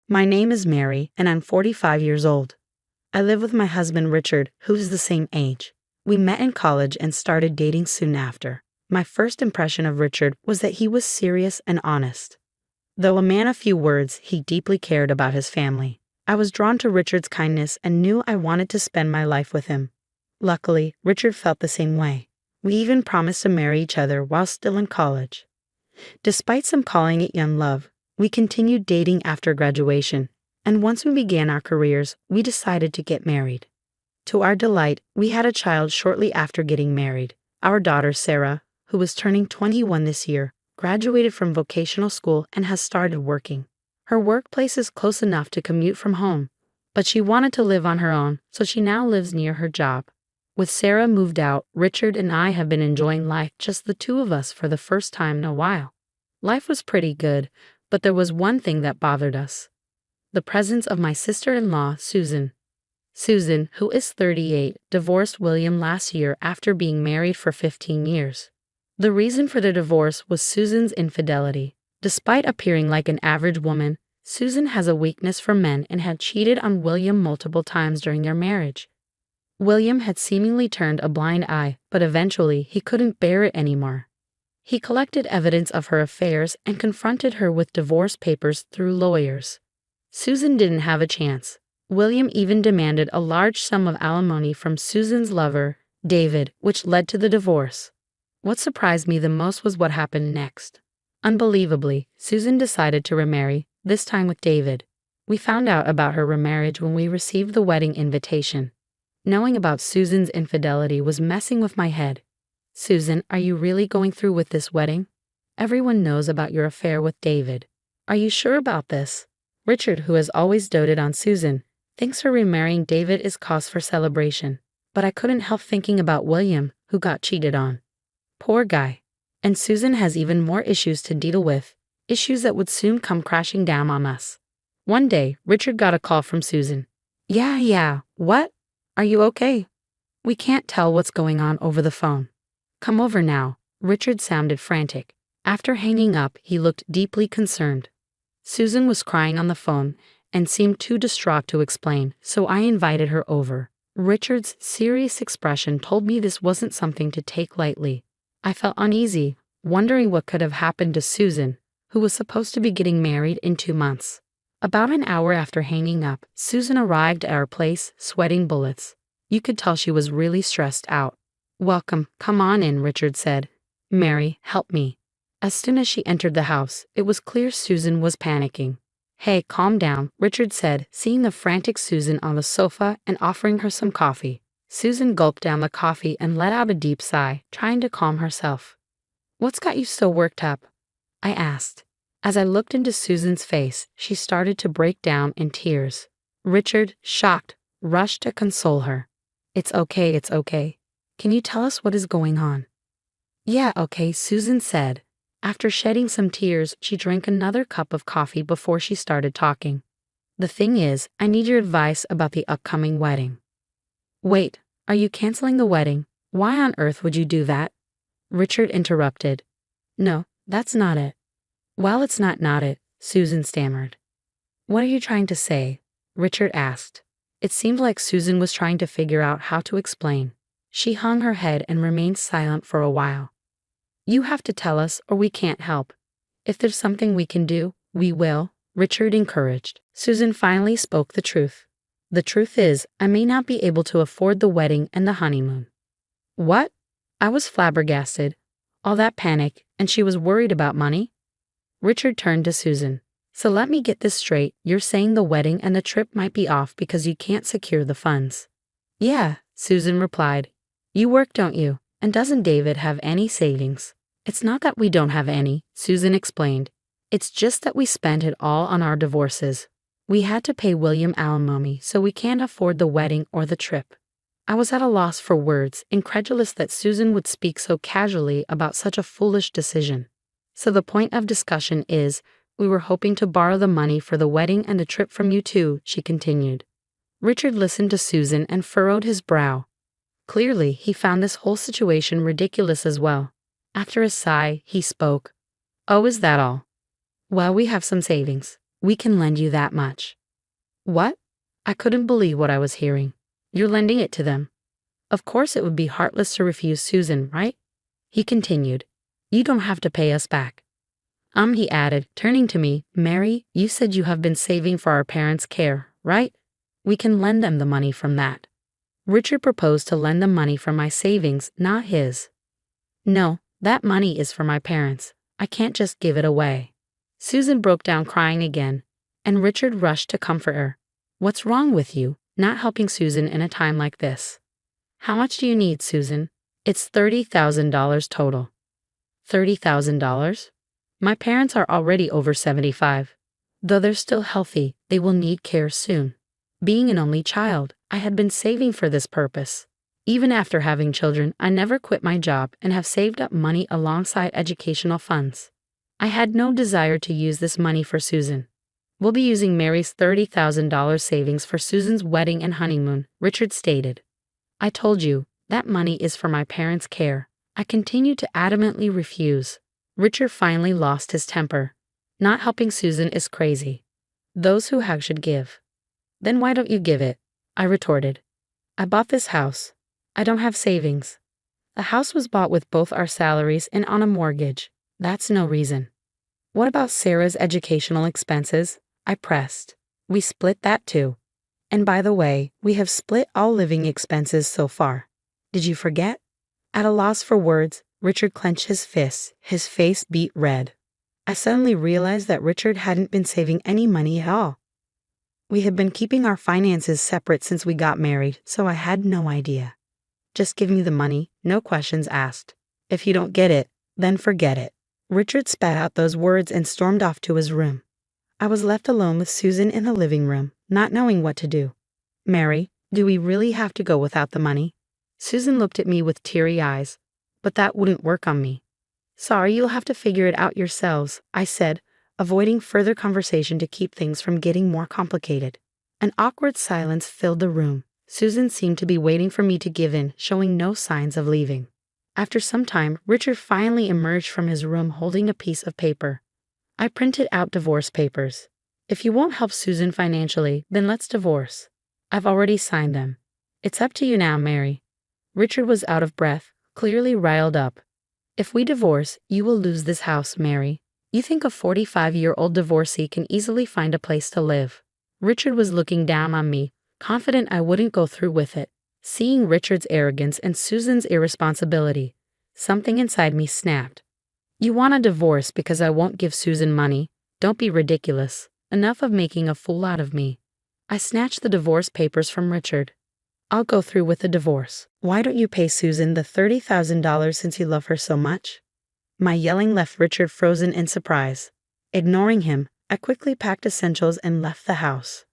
My name is Mary, and I'm 45 years old. I live with my husband Richard, who's the same age. We met in college and started dating soon after. My first impression of Richard was that he was serious and honest. Though a man of few words, he deeply cared about his family. I was drawn to Richard's kindness and knew I wanted to spend my life with him. Luckily, Richard felt the same way. We even promised to marry each other while still in college. Despite some calling it young love, we continued dating after graduation, and once we began our careers, we decided to get married. To our delight, we had a child shortly after getting married. Our daughter, Sarah, who was turning 21 this year, graduated from vocational school and has started working. Her workplace is close enough to commute from home, but she wanted to live on her own, so she now lives near her job. With Sarah moved out, Richard and I have been enjoying life, just the two of us, for the first time in a while. Life was pretty good, but there was one thing that bothered us: the presence of my sister-in-law, Susan. Susan, who is 38, divorced William last year after being married for 15 years. The reason for the divorce was Susan's infidelity. Despite appearing like an average woman, Susan has a weakness for men and had cheated on William multiple times during their marriage. William had seemingly turned a blind eye, but eventually he couldn't bear it anymore. He collected evidence of her affairs and confronted her with divorce papers through lawyers. Susan didn't have a chance. William even demanded a large sum of alimony from Susan's lover, David, which led to the divorce. What surprised me the most was what happened next. Unbelievably, Susan decided to remarry, this time with David. We found out about her remarriage when we received the wedding invitation. Knowing about Susan's infidelity was messing with my head. Susan, are you really going through with this wedding? Everyone knows about your affair with David. Are you sure about this? Richard, who has always doted on Susan, thinks her remarrying David is cause for celebration. But I couldn't help thinking about William, who got cheated on. Poor guy. And Susan has even more issues to deal with, issues that would soon come crashing down on us. One day, Richard got a call from Susan. Yeah, what? Are you okay? We can't tell what's going on over the phone. Come over now. Richard sounded frantic. After hanging up, he looked deeply concerned. Susan was crying on the phone and seemed too distraught to explain, so I invited her over. Richard's serious expression told me this wasn't something to take lightly. I felt uneasy, wondering what could have happened to Susan, who was supposed to be getting married in 2 months. About an hour after hanging up, Susan arrived at our place, sweating bullets. You could tell she was really stressed out. Welcome, come on in, Richard said. Mary, help me. As soon as she entered the house, it was clear Susan was panicking. Hey, calm down, Richard said, seeing the frantic Susan on the sofa and offering her some coffee. Susan gulped down the coffee and let out a deep sigh, trying to calm herself. What's got you so worked up? I asked. As I looked into Susan's face, she started to break down in tears. Richard, shocked, rushed to console her. It's okay. Can you tell us what is going on? Yeah, okay, Susan said. After shedding some tears, she drank another cup of coffee before she started talking. The thing is, I need your advice about the upcoming wedding. Wait, are you canceling the wedding? Why on earth would you do that? Richard interrupted. No, that's not it. Well, it's not it, Susan stammered. What are you trying to say? Richard asked. It seemed like Susan was trying to figure out how to explain. She hung her head and remained silent for a while. You have to tell us or we can't help. If there's something we can do, we will, Richard encouraged. Susan finally spoke the truth. The truth is, I may not be able to afford the wedding and the honeymoon. What? I was flabbergasted. All that panic, and she was worried about money? Richard turned to Susan. So let me get this straight, you're saying the wedding and the trip might be off because you can't secure the funds. Yeah, Susan replied. You work, don't you? And doesn't David have any savings? It's not that we don't have any, Susan explained. It's just that we spent it all on our divorces. We had to pay William alimony, so we can't afford the wedding or the trip. I was at a loss for words, incredulous that Susan would speak so casually about such a foolish decision. So the point of discussion is, we were hoping to borrow the money for the wedding and the trip from you too, she continued. Richard listened to Susan and furrowed his brow. Clearly, he found this whole situation ridiculous as well. After a sigh, he spoke. Oh, is that all? Well, we have some savings. We can lend you that much. What? I couldn't believe what I was hearing. You're lending it to them. Of course it would be heartless to refuse Susan, right? He continued. You don't have to pay us back. He added, turning to me, Mary, you said you have been saving for our parents' care, right? We can lend them the money from that. Richard proposed to lend them money from my savings, not his. No, that money is for my parents. I can't just give it away. Susan broke down crying again, and Richard rushed to comfort her. What's wrong with you, not helping Susan in a time like this? How much do you need, Susan? It's $30,000 total. $30,000? My parents are already over 75. Though they're still healthy, they will need care soon. Being an only child, I had been saving for this purpose. Even after having children, I never quit my job and have saved up money alongside educational funds. I had no desire to use this money for Susan. We'll be using Mary's $30,000 savings for Susan's wedding and honeymoon, Richard stated. I told you, that money is for my parents' care. I continued to adamantly refuse. Richard finally lost his temper. Not helping Susan is crazy. Those who have should give. Then why don't you give it? I retorted. I bought this house. I don't have savings. The house was bought with both our salaries and on a mortgage. That's no reason. What about Sarah's educational expenses? I pressed. We split that too. And by the way, we have split all living expenses so far. Did you forget? At a loss for words, Richard clenched his fists, his face beat red. I suddenly realized that Richard hadn't been saving any money at all. We had been keeping our finances separate since we got married, so I had no idea. Just give me the money, no questions asked. If you don't get it, then forget it. Richard spat out those words and stormed off to his room. I was left alone with Susan in the living room, not knowing what to do. Mary, do we really have to go without the money? Susan looked at me with teary eyes, but that wouldn't work on me. Sorry, you'll have to figure it out yourselves, I said, avoiding further conversation to keep things from getting more complicated. An awkward silence filled the room. Susan seemed to be waiting for me to give in, showing no signs of leaving. After some time, Richard finally emerged from his room holding a piece of paper. I printed out divorce papers. If you won't help Susan financially, then let's divorce. I've already signed them. It's up to you now, Mary. Richard was out of breath, clearly riled up. If we divorce, you will lose this house, Mary. You think a 45-year-old divorcee can easily find a place to live. Richard was looking down on me, confident I wouldn't go through with it. Seeing Richard's arrogance and Susan's irresponsibility, something inside me snapped. You want a divorce because I won't give Susan money? Don't be ridiculous. Enough of making a fool out of me. I snatched the divorce papers from Richard. I'll go through with the divorce. Why don't you pay Susan the $30,000 since you love her so much? My yelling left Richard frozen in surprise. Ignoring him, I quickly packed essentials and left the house.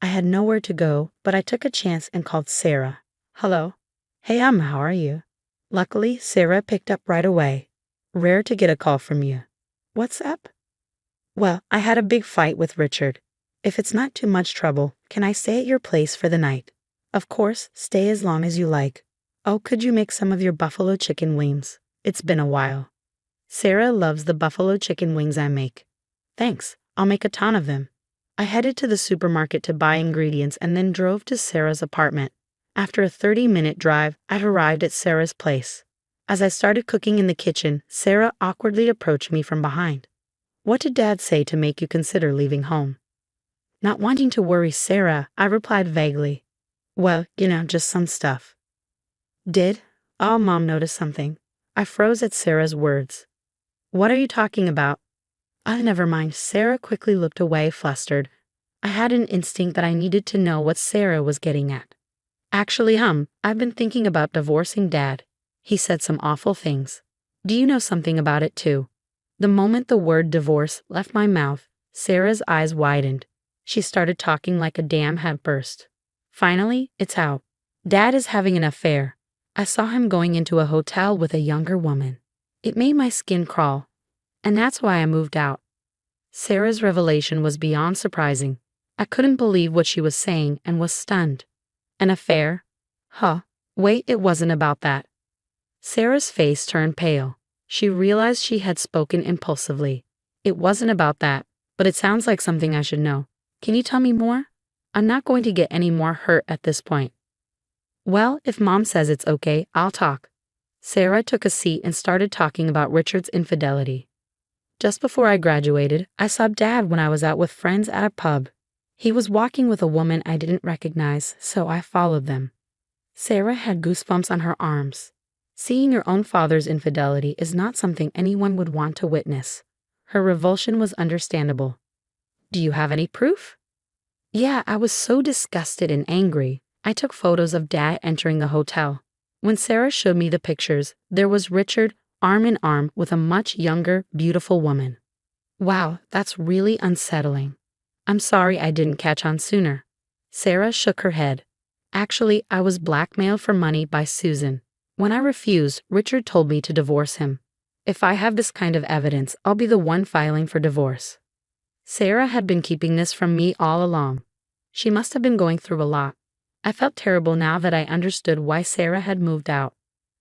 I had nowhere to go, but I took a chance and called Sarah. Hello. Hey, how are you? Luckily, Sarah picked up right away. Rare to get a call from you. What's up? Well, I had a big fight with Richard. If it's not too much trouble, can I stay at your place for the night? Of course, stay as long as you like. Oh, could you make some of your buffalo chicken wings? It's been a while. Sarah loves the buffalo chicken wings I make. Thanks, I'll make a ton of them. I headed to the supermarket to buy ingredients and then drove to Sarah's apartment. After a 30-minute drive, I'd arrived at Sarah's place. As I started cooking in the kitchen, Sarah awkwardly approached me from behind. What did Dad say to make you consider leaving home? Not wanting to worry Sarah, I replied vaguely. Well, just some stuff. Did? Oh, Mom noticed something. I froze at Sarah's words. What are you talking about? Never mind. Sarah quickly looked away, flustered. I had an instinct that I needed to know what Sarah was getting at. Actually, I've been thinking about divorcing Dad. He said some awful things. Do you know something about it too? The moment the word divorce left my mouth, Sarah's eyes widened. She started talking like a dam had burst. Finally, it's out. Dad is having an affair. I saw him going into a hotel with a younger woman. It made my skin crawl. And that's why I moved out. Sarah's revelation was beyond surprising. I couldn't believe what she was saying and was stunned. An affair? Huh. Wait, it wasn't about that. Sarah's face turned pale. She realized she had spoken impulsively. It wasn't about that. but it sounds like something I should know. Can you tell me more? I'm not going to get any more hurt at this point. Well, if Mom says it's okay, I'll talk. Sarah took a seat and started talking about Richard's infidelity. Just before I graduated, I saw Dad when I was out with friends at a pub. He was walking with a woman I didn't recognize, so I followed them. Sarah had goosebumps on her arms. Seeing your own father's infidelity is not something anyone would want to witness. Her revulsion was understandable. Do you have any proof? Yeah, I was so disgusted and angry. I took photos of Dad entering the hotel. When Sarah showed me the pictures, there was Richard, arm in arm with a much younger, beautiful woman. Wow, that's really unsettling. I'm sorry I didn't catch on sooner. Sarah shook her head. Actually, I was blackmailed for money by Susan. When I refused, Richard told me to divorce him. If I have this kind of evidence, I'll be the one filing for divorce. Sarah had been keeping this from me all along. She must have been going through a lot. I felt terrible now that I understood why Sarah had moved out.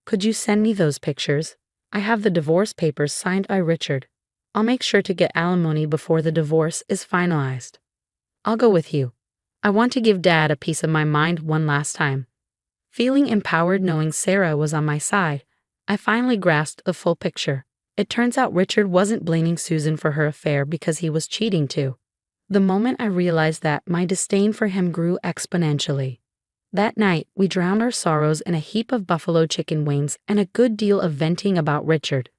Could you send me those pictures? I have the divorce papers signed by Richard. I'll make sure to get alimony before the divorce is finalized. I'll go with you. I want to give Dad a piece of my mind one last time. Feeling empowered knowing Sarah was on my side, I finally grasped the full picture. It turns out Richard wasn't blaming Susan for her affair because he was cheating too. The moment I realized that, my disdain for him grew exponentially. That night, we drowned our sorrows in a heap of buffalo chicken wings and a good deal of venting about Richard.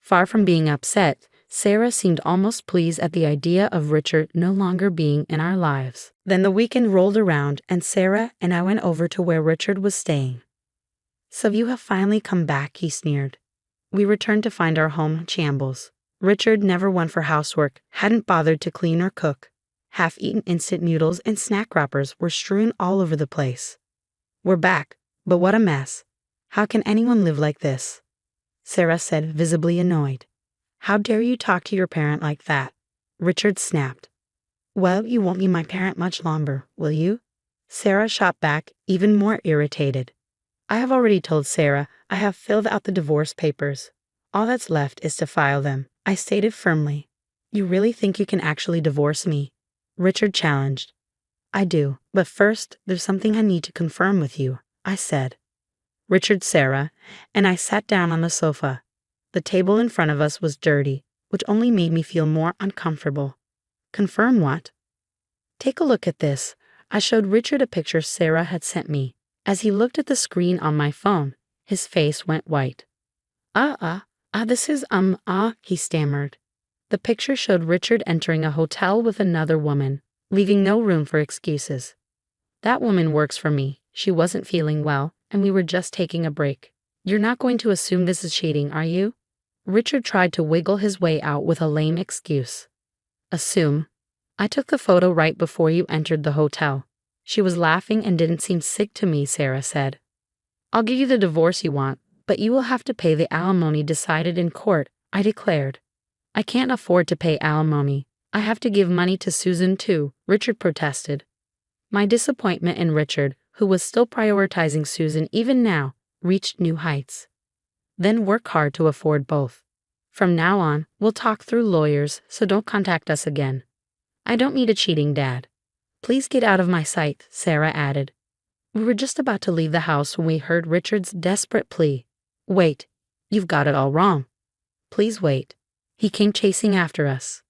Far from being upset, Sarah seemed almost pleased at the idea of Richard no longer being in our lives. Then the weekend rolled around and Sarah and I went over to where Richard was staying. So you have finally come back, he sneered. We returned to find our home in shambles. Richard, never one for housework, hadn't bothered to clean or cook. Half-eaten instant noodles and snack wrappers were strewn all over the place. We're back, but what a mess. How can anyone live like this? Sarah said, visibly annoyed. How dare you talk to your parent like that? Richard snapped. Well, you won't be my parent much longer, will you? Sarah shot back, even more irritated. I have already told Sarah I have filled out the divorce papers. All that's left is to file them, I stated firmly. You really think you can actually divorce me? Richard challenged. I do, but first, there's something I need to confirm with you, I said. Richard, Sarah, and I sat down on the sofa. The table in front of us was dirty, which only made me feel more uncomfortable. Confirm what? Take a look at this. I showed Richard a picture Sarah had sent me. As he looked at the screen on my phone, his face went white. This is, he stammered. The picture showed Richard entering a hotel with another woman, leaving no room for excuses. That woman works for me. She wasn't feeling well, and we were just taking a break. You're not going to assume this is cheating, are you? Richard tried to wiggle his way out with a lame excuse. Assume. I took the photo right before you entered the hotel. She was laughing and didn't seem sick to me, Sarah said. I'll give you the divorce you want, but you will have to pay the alimony decided in court, I declared. I can't afford to pay alimony. I have to give money to Susan too, Richard protested. My disappointment in Richard, who was still prioritizing Susan even now, reached new heights. Then work hard to afford both. From now on, we'll talk through lawyers, so don't contact us again. I don't need a cheating dad. Please get out of my sight, Sarah added. We were just about to leave the house when we heard Richard's desperate plea. Wait, you've got it all wrong. Please wait. He came chasing after us.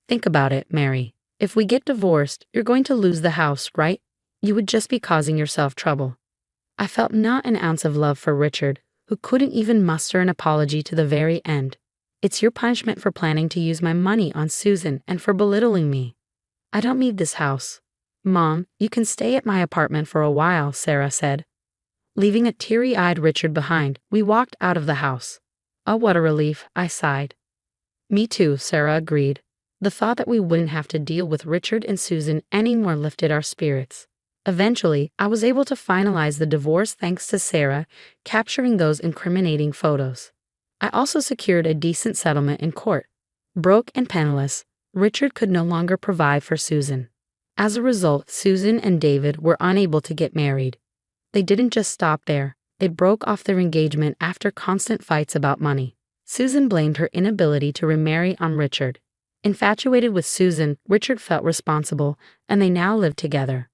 Think about it, Mary. If we get divorced, you're going to lose the house, right? You would just be causing yourself trouble. I felt not an ounce of love for Richard, who couldn't even muster an apology to the very end. It's your punishment for planning to use my money on Susan and for belittling me. I don't need this house. Mom, you can stay at my apartment for a while, Sarah said. Leaving a teary-eyed Richard behind, we walked out of the house. Oh, what a relief, I sighed. Me too, Sarah agreed. The thought that we wouldn't have to deal with Richard and Susan anymore lifted our spirits. Eventually, I was able to finalize the divorce thanks to Sarah capturing those incriminating photos. I also secured a decent settlement in court. Broke and penniless, Richard could no longer provide for Susan. As a result, Susan and David were unable to get married. They didn't just stop there. They broke off their engagement after constant fights about money. Susan blamed her inability to remarry on Richard. Infatuated with Susan, Richard felt responsible, and they now live together.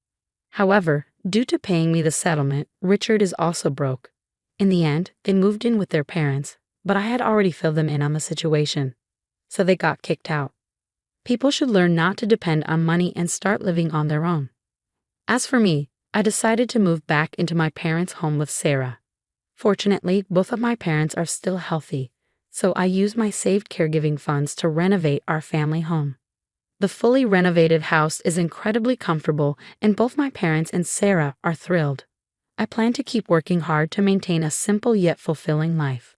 However, due to paying me the settlement, Richard is also broke. In the end, they moved in with their parents, but I had already filled them in on the situation, so they got kicked out. People should learn not to depend on money and start living on their own. As for me, I decided to move back into my parents' home with Sarah. Fortunately, both of my parents are still healthy, so I used my saved caregiving funds to renovate our family home. The fully renovated house is incredibly comfortable, and both my parents and Sarah are thrilled. I plan to keep working hard to maintain a simple yet fulfilling life.